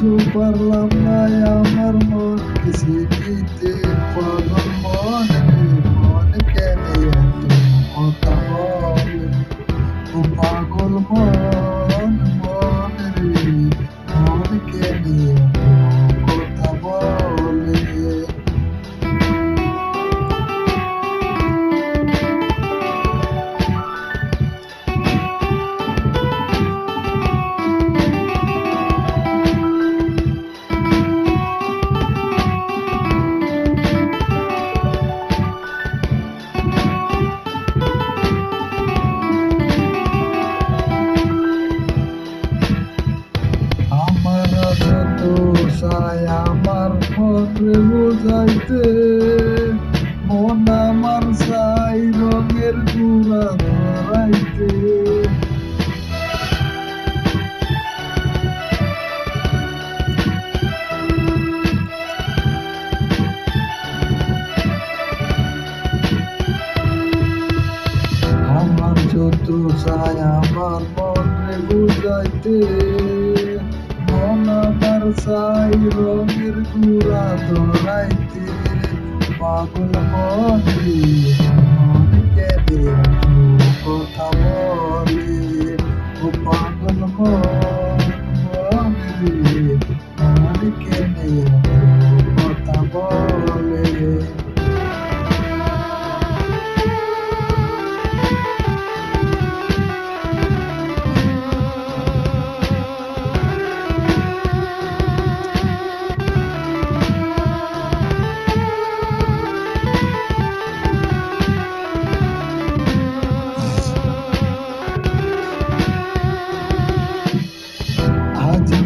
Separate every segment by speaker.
Speaker 1: কিছু পারলাম না আমার মনকে চিনিতে, পাগল মন রে মন কেন এত কথা বলে, ও পাগল মন মন রে মন কেন এত কথা বলে। চাই আমার মনে বুঝাইতে, মন আমার চাই রঙের গুড়া ধরাইতে। আমার যত চাই আমার মনে বুঝাইতে, মন আমার চাই রঙের গুড়া ধরাইতে। পাগল মন রে মন কেঁদে কথা বলে, ও পাগল মন রে মন কেঁদে কথা বলে।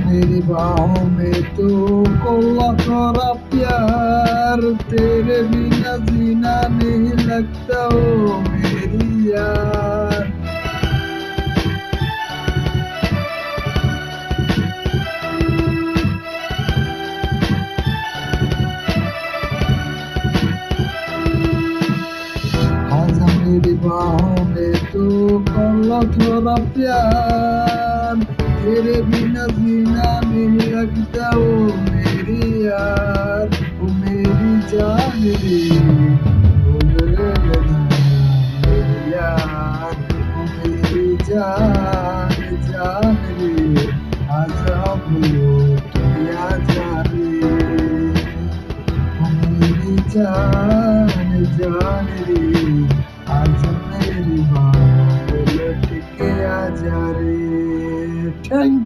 Speaker 1: मेरी बाहों में तो कोला तोरा प्यार, तेरे बिना जीना नहीं लगता ओ मेरी यार। आज मेरी बाहों में तो कोला तोरा प्यार, तेरे बिना जीना नहीं लगता ओ मेरी यार, ओ मेरी जान रे ओ मेरी यार, ओ मेरी जान जान रे आजा बोलो तू आजा रे, ओ मेरी जान जान रे